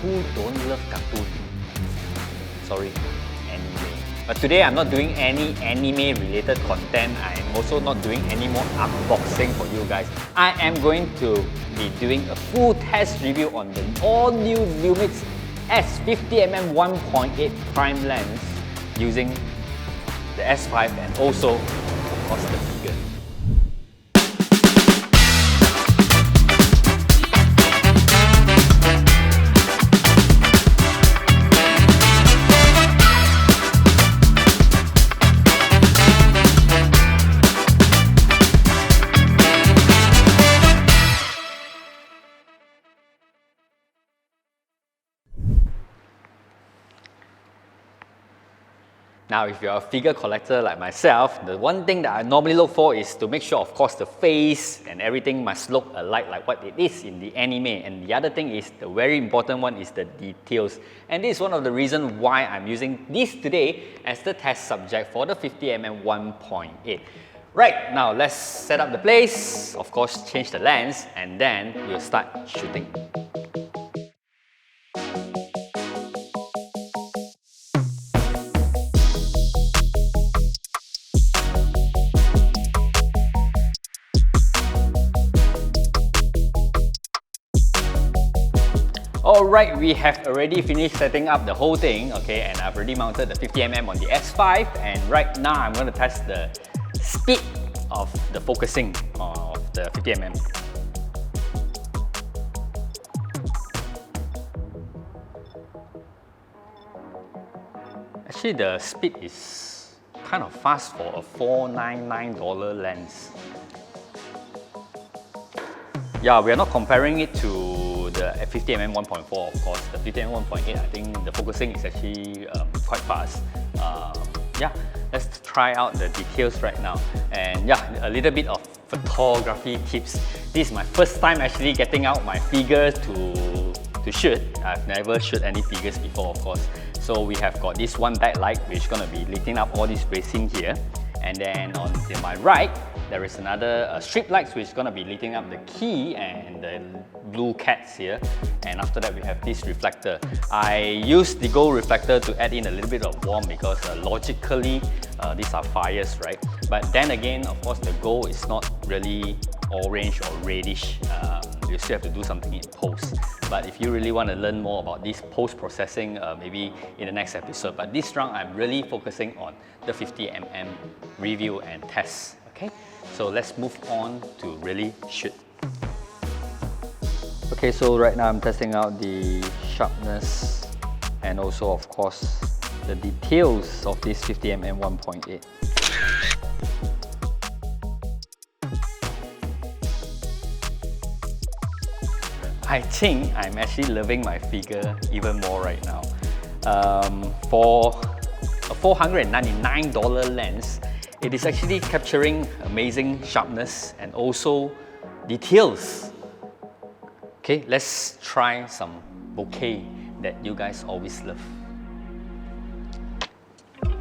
who don't love cartoon? Sorry, anime. But today I'm not doing any anime related content. I'm also not doing any more unboxing for you guys. I am going to be doing a full test review on the all new Lumix S 50mm 1.8 prime lens using the S5 and also, of course, the figure. Now, if you're a figure collector like myself, the one thing that I normally look for is to make sure, of course, the face and everything must look alike like what it is in the anime. And the other thing is, the very important one is the details. And this is one of the reasons why I'm using this today as the test subject for the 50mm 1.8. Right, now let's set up the place, of course, change the lens, and then we'll start shooting. Alright, we have already finished setting up the whole thing, okay, and I've already mounted the 50mm on the S5, and right now I'm going to test the speed of the focusing of the 50mm. Actually, the speed is kind of fast for a $499 lens. Yeah, we are not comparing it to the 50mm 1.4, of course. The 50mm 1.8, I think the focusing is actually quite fast. Yeah, let's try out the details right now. And yeah, a little bit of photography tips. This is my first time actually getting out my figure to shoot. I've never shot any figures before, of course. So we have got this one backlight which is going to be lighting up all this racing here. And then on to my right, there is another strip lights which is going to be lighting up the key and the blue cats here. And after that we have this reflector. I used the gold reflector to add in a little bit of warmth because logically these are fires, right? But then again, of course, the gold is not really orange or reddish. You still have to do something in post. But if you really want to learn more about this post-processing, maybe in the next episode. But this round, I'm really focusing on the 50mm review and test. Okay, so let's move on to really shoot. Okay, so right now I'm testing out the sharpness and also, of course, the details of this 50mm 1.8. I think I'm actually loving my figure even more right now. For a $499 lens, it is actually capturing amazing sharpness and also details. Okay, let's try some bokeh that you guys always love.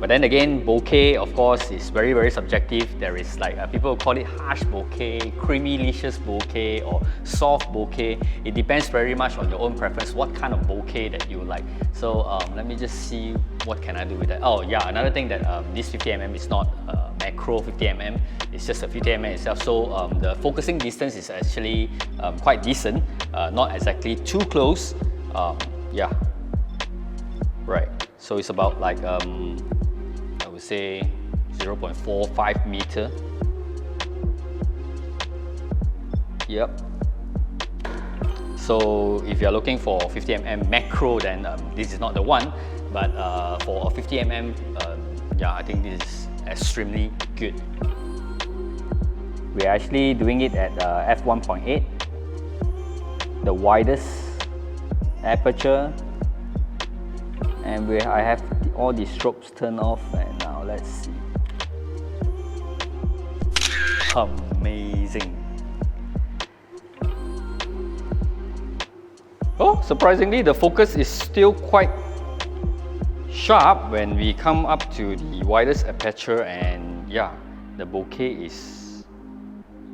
But then again, bokeh, of course, is very, very subjective. There is like, people call it harsh bokeh, creamy-licious bokeh, or soft bokeh. It depends very much on your own preference, what kind of bokeh that you like. So let me just see what can I do with that. Oh yeah, another thing that this 50mm is not macro 50mm, it's just a 50mm itself. So the focusing distance is actually quite decent, not exactly too close. Yeah, right. So it's about like, I would say 0.45 meter. Yep. So if you're looking for 50mm macro, then this is not the one. But for 50mm, yeah, I think this is extremely good. We're actually doing it at f1.8, the widest aperture, and I have all the strobes turned off, and now let's see. Amazing. Oh, surprisingly, the focus is still quite sharp when we come up to the widest aperture, and yeah, the bokeh is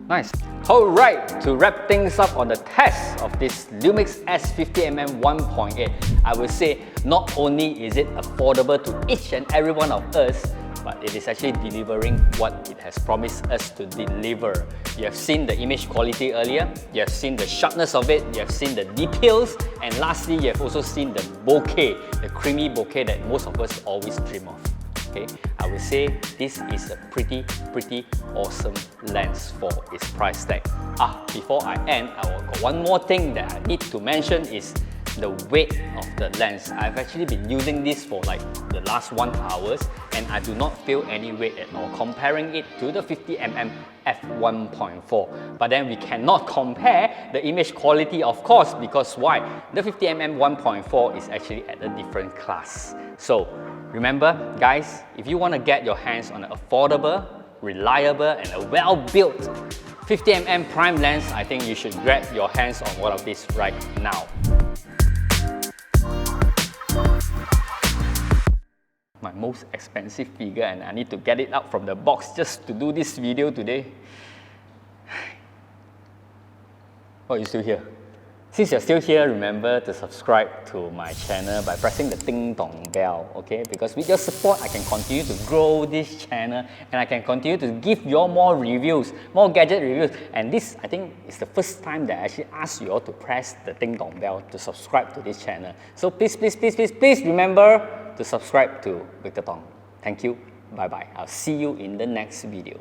Nice. Alright, to wrap things up on the test of this Lumix S 50mm 1.8, I would say not only is it affordable to each and every one of us, but it is actually delivering what it has promised us to deliver. You have seen the image quality earlier, you have seen the sharpness of it, you have seen the details, and lastly, you have also seen the bokeh, the creamy bokeh that most of us always dream of. Okay, I would say this is a pretty awesome lens for its price tag. Before I end, I got one more thing that I need to mention is the weight of the lens. I've actually been using this for like the last 1 hour and I do not feel any weight at all, comparing it to the 50mm f1.4. But then we cannot compare the image quality, of course, because why? The 50mm 1.4 is actually at a different class. So remember guys, if you want to get your hands on an affordable, reliable and a well-built 50mm prime lens, I think you should grab your hands on one of these right now. My most expensive figure and I need to get it out from the box just to do this video today. Oh, you're still here? Since you're still here, remember to subscribe to my channel by pressing the ding dong bell, okay? Because with your support, I can continue to grow this channel and I can continue to give you all more reviews, more gadget reviews. And this, I think, is the first time that I actually ask you all to press the ding dong bell to subscribe to this channel. So please remember to subscribe to Victor Tong. Thank you. Bye-bye. I'll see you in the next video.